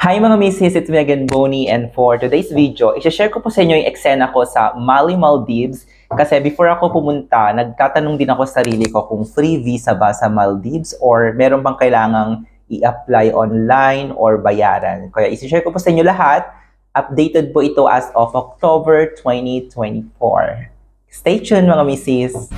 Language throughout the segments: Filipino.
Hi mga misis, it's me again, Bonnie, and for today's video, i-share ko po sa inyo yung eksena ko sa Mali, Maldives. Kasi before ako pumunta, nagtatanong din ako sa sarili ko kung free visa ba sa Maldives or meron bang kailangang i-apply online or bayaran. Kaya i-share ko po sa inyo lahat. Updated po ito as of October 2024. Stay tuned mga misis!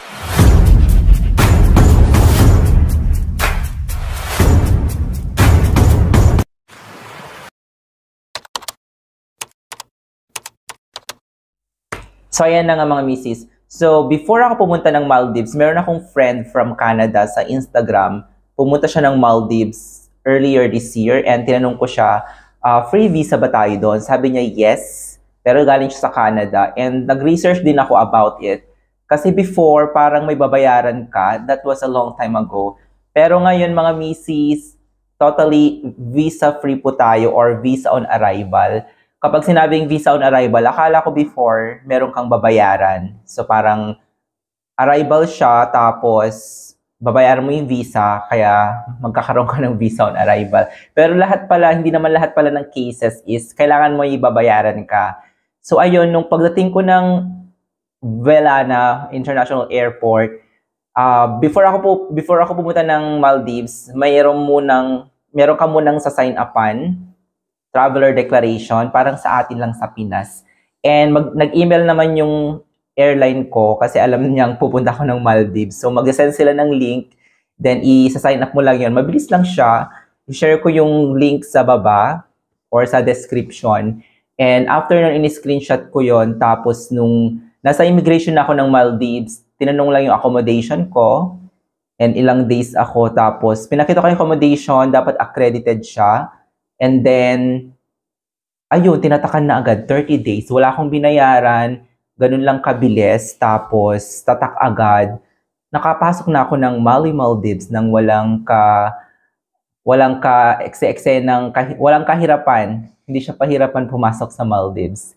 So, ayan na nga mga misis. So, before ako pumunta ng Maldives, meron akong friend from Canada sa Instagram. Pumunta siya ng Maldives earlier this year and tinanong ko siya, free visa ba tayo doon? Sabi niya, yes. Pero galing siya sa Canada and nag-research din ako about it. Kasi before, parang may babayaran ka. That was a long time ago. Pero ngayon mga misis, totally visa-free po tayo or visa on arrival. Kapag sinabing visa on arrival, akala ko before, meron kang babayaran. So parang arrival siya, tapos babayaran mo yung visa, kaya magkakaroon ka ng visa on arrival. Pero lahat pala, hindi naman lahat pala ng cases is kailangan mo ibabayaran ka. So ayun, nung pagdating ko ng Velana International Airport, before ako pumunta ng Maldives, meron ka munang sa sign-upan, traveler declaration, parang sa atin lang sa Pinas. And nag-email naman yung airline ko kasi alam niyang pupunta ako ng Maldives. So mag-send sila ng link, then i-sign up mo lang yun. Mabilis lang siya. I-share ko yung link sa baba or sa description. And after nung in-screenshot ko yon, tapos nung nasa immigration na ako ng Maldives, tinanong lang yung accommodation ko and ilang days ako. Tapos pinakita ko yung accommodation, dapat accredited siya. And then, ayun, tinatakan na agad, 30 days. Wala akong binayaran, ganun lang kabilis. Tapos, tatak agad. Nakapasok na ako ng Mali, Maldives nang walang kahirapan. Hindi siya pahirapan pumasok sa Maldives.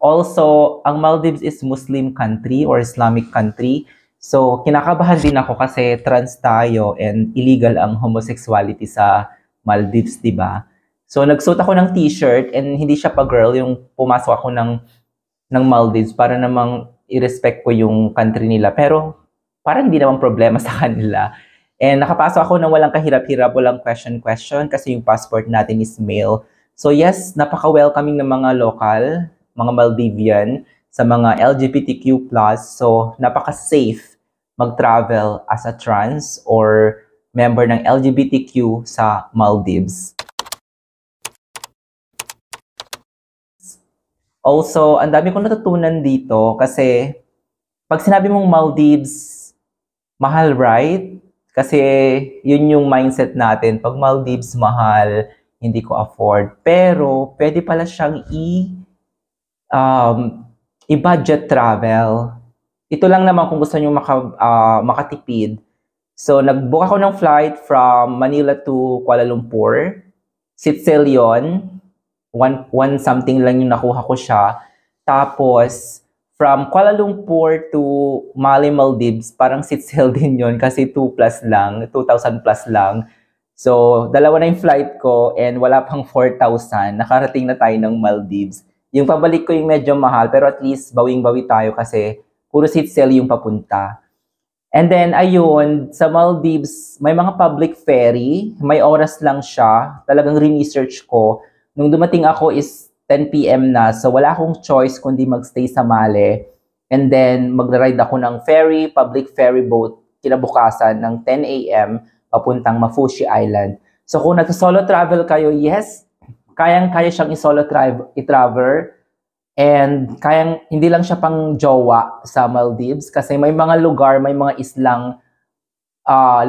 Also, ang Maldives is Muslim country or Islamic country. So, kinakabahan din ako kasi trans tayo and illegal ang homosexuality sa Maldives, di ba? So, nagsuot ako ng t-shirt and hindi siya pa girl yung pumasok ako ng Maldives para namang i-respect ko yung country nila. Pero, parang hindi naman problema sa kanila. And nakapasok ako ng walang kahirap-hirap, walang question-question kasi yung passport natin is male. So, yes, napaka-welcoming ng mga local, mga Maldivian, sa mga LGBTQ+, so napaka-safe mag-travel as a trans or member ng LGBTQ sa Maldives. Also, ang dami kong natutunan dito kasi pag sinabi mong Maldives, mahal, right? Kasi yun yung mindset natin. Pag Maldives, mahal, hindi ko afford. Pero pwede pala siyang i-budget travel. Ito lang naman kung gusto nyo makatipid. So, nag-book ako ng flight from Manila to Kuala Lumpur. Seat-sale yun. One something lang yung nakuha ko siya. Tapos, from Kuala Lumpur to Mali, Maldives, parang seat-sale din yun kasi 2,000 plus lang. So, dalawa na yung flight ko and wala pang 4,000. Nakarating na tayo ng Maldives. Yung pabalik ko yung medyo mahal, pero at least bawing-bawi tayo kasi puro seat sale yung papunta. And then, ayun, sa Maldives, may mga public ferry. May oras lang siya. Talagang re-research ko. Nung dumating ako is 10 p.m. na, so wala akong choice kundi magstay sa Mali. And then, mag-ride ako ng ferry, public ferry boat, kinabukasan ng 10 a.m. papuntang Mafushi Island. So kung nag-solo travel kayo, yes, kayang-kaya siyang i-travel and hindi lang siya pang jowa sa Maldives kasi may mga lugar, may mga islang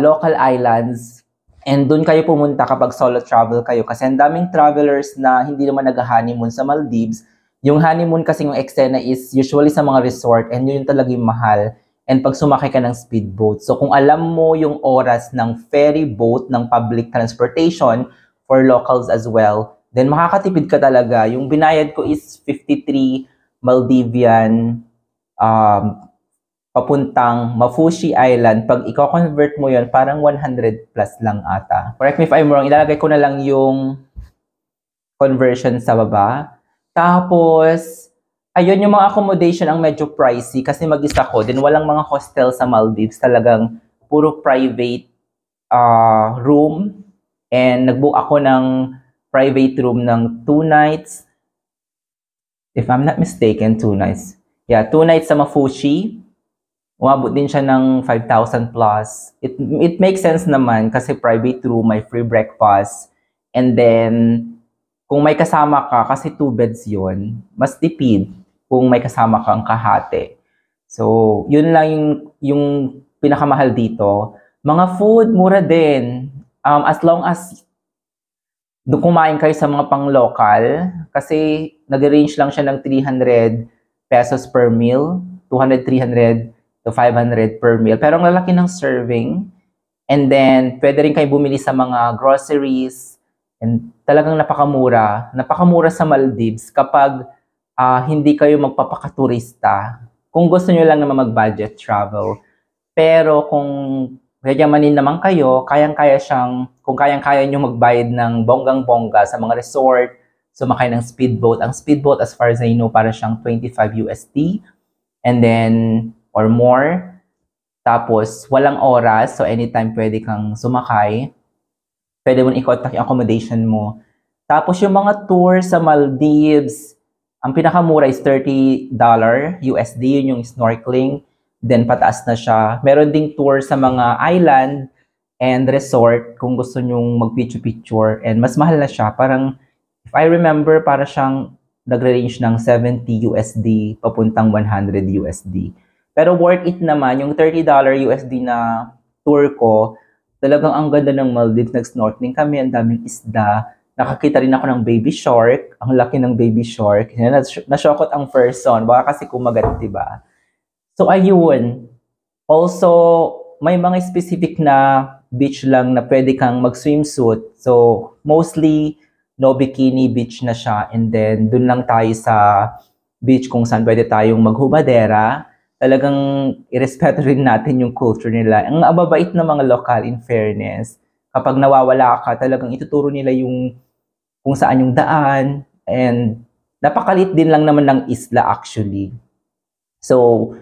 local islands and doon kayo pumunta kapag solo travel kayo kasi ang daming travelers na hindi naman nag-honeymoon sa Maldives. Yung honeymoon kasi yung eksena is usually sa mga resort and yun talaga yung mahal and pag sumakay ka ng speedboat. So kung alam mo yung oras ng ferry boat, ng public transportation for locals as well, then makakatipid ka talaga. Yung binayad ko is 53 Maldivian papuntang Mafushi Island. Pag i-convert mo yon parang 100 plus lang ata. Correct me if I'm wrong, ilalagay ko na lang yung conversion sa baba. Tapos, ayun, yung mga accommodation ang medyo pricey kasi mag-isa ko. Then walang mga hostel sa Maldives. Talagang puro private room. And nag-book ako ng private room ng 2 nights. If I'm not mistaken, 2 nights. Yeah, 2 nights sa Mafushi. Umabot din siya ng 5,000 plus. It makes sense naman kasi private room, may free breakfast. And then, kung may kasama ka, kasi 2 beds yon, mas tipid kung may kasama kang kahate. So, yun lang yung pinakamahal dito. Mga food, mura din. As long as kumain kayo sa mga pang-local, kasi nag-range lang siya ng 300 pesos per meal, 200, 300 to 500 per meal. Pero ang lalaki ng serving. And then, pwede rin kayo bumili sa mga groceries. And talagang napakamura. Napakamura sa Maldives kapag hindi kayo magpapakaturista. Kung gusto nyo lang naman mag-budget travel. Pero kung magyamanin naman kayo, kung kayang-kaya nyo magbayad ng bonggang-bongga sa mga resort, sumakay ng speedboat. Ang speedboat, as far as I know, para siyang 25 USD. And then, or more. Tapos, walang oras. So, anytime pwede kang sumakay. Pwede mo i-contact yung accommodation mo. Tapos, yung mga tour sa Maldives, ang pinakamura is $30 USD. Yun yung snorkeling. Then, pataas na siya. Meron ding tour sa mga island and resort kung gusto nyong mag-picture-picture. And mas mahal na siya. Parang, if I remember, para siyang nagre-range ng 70 USD papuntang 100 USD. Pero worth it naman, yung $30 USD na tour ko, talagang ang ganda ng Maldives. Nag-snorkeling kami, ang daming isda. Nakakita rin ako ng baby shark. Ang laki ng baby shark. Nasyokot ang person. Baka kasi kumagat, diba? So, ayun. Also, may mga specific na beach lang na pwede kang mag-swimsuit. So, mostly, no bikini beach na siya. And then, dun lang tayo sa beach kung saan pwede tayong maghubadera. Talagang irespeto rin natin yung culture nila. Ang ababait na mga lokal, in fairness. Kapag nawawala ka, talagang ituturo nila yung kung saan yung daan. And napakalit din lang naman ng isla actually. So,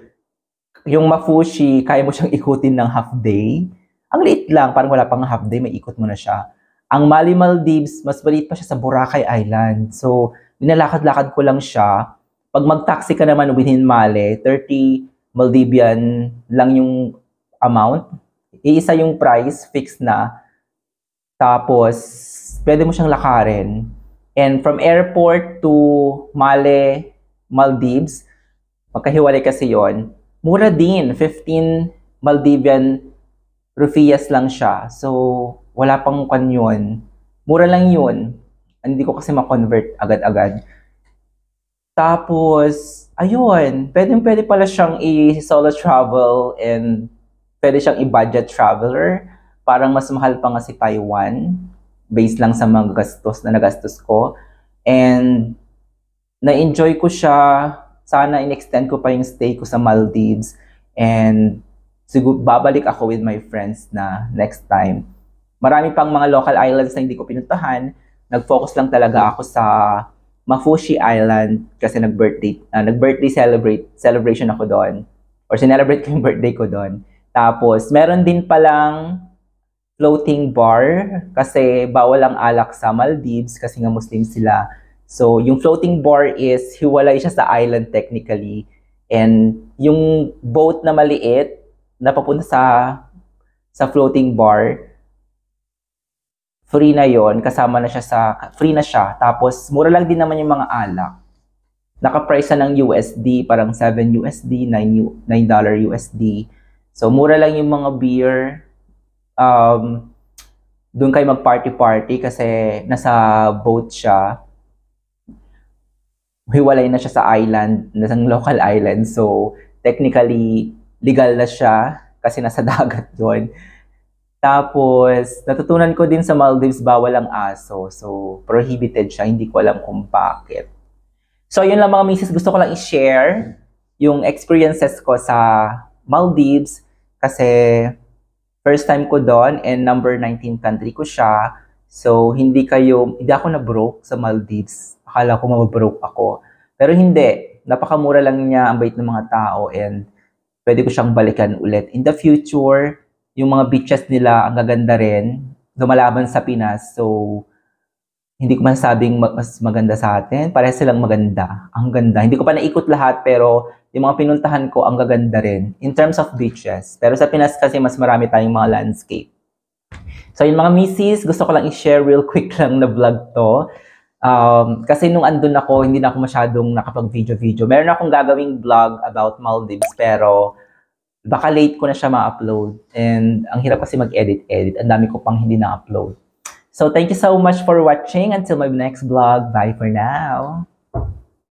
yung Mafushi, kaya mo siyang ikutin ng half day. Ang liit lang, parang wala pang half day, may ikot mo na siya. Ang Mali Maldives, mas maliit pa siya sa Boracay Island. So, nilalakad-lakad ko lang siya. Pag mag-taxi ka naman within Mali, 30 Maldivian lang yung amount. Iisa yung price, fixed na. Tapos, pwede mo siyang lakarin. And from airport to Mali, Maldives, magkahiwalay kasi yon. Mura din, 15 Maldivian rupias lang siya. So, wala pang kanyon. Mura lang yun. Hindi ko kasi ma-convert agad-agad. Tapos, ayun, pwede pala siyang i-solo travel and pwede siyang i-budget traveler. Parang mas mahal pa nga si Taiwan based lang sa mga gastos na nagastos ko. And na-enjoy ko siya. Sana in-extend ko pa yung stay ko sa Maldives. And siguro babalik ako with my friends na next time. Marami pang mga local islands na hindi ko pinuntahan. Nag-focus lang talaga ako sa Mafushi Island kasi nag-birthday celebration ako doon. Or sinelebrate ko yung birthday ko doon. Tapos, meron din palang floating bar kasi bawal ang alak sa Maldives kasi nga Muslim sila. So, yung floating bar is hiwalay siya sa island technically. And yung boat na maliit na papunta sa floating bar, free na yon, kasama na siya free na siya. Tapos, mura lang din naman yung mga alak. Naka-price na ng USD, parang 7 USD, $9 USD. So, mura lang yung mga beer. Doon kayo mag-party-party kasi nasa boat siya. Hiwalay na siya sa island, nasa local island. So, technically, legal na siya kasi nasa dagat doon. Tapos, natutunan ko din sa Maldives, bawal ang aso. So, prohibited siya. Hindi ko alam kung bakit. So, yun lang mga misis. Gusto ko lang i-share yung experiences ko sa Maldives kasi first time ko doon and number 19 country ko siya. So, hindi ako na-broke sa Maldives. Akala ko mababroke ako. Pero hindi. Napakamura lang niya, ang bait ng mga tao and pwede ko siyang balikan ulit. In the future, yung mga beaches nila, ang gaganda rin. Lumalaban sa Pinas. So, hindi ko masasabing mas maganda sa atin. Parehas silang maganda. Ang ganda. Hindi ko pa naikot lahat pero yung mga pinuntahan ko, ang gaganda rin. In terms of beaches. Pero sa Pinas kasi mas marami tayong mga landscape. So yung mga misis, gusto ko lang i-share real quick lang na vlog to. Kasi nung andun ako, hindi na ako masyadong nakapag-video-video. Meron akong gagawing vlog about Maldives pero baka late ko na siya ma-upload. And ang hirap kasi mag-edit-edit. Ang dami ko pang hindi na-upload. So thank you so much for watching. Until my next vlog. Bye for now.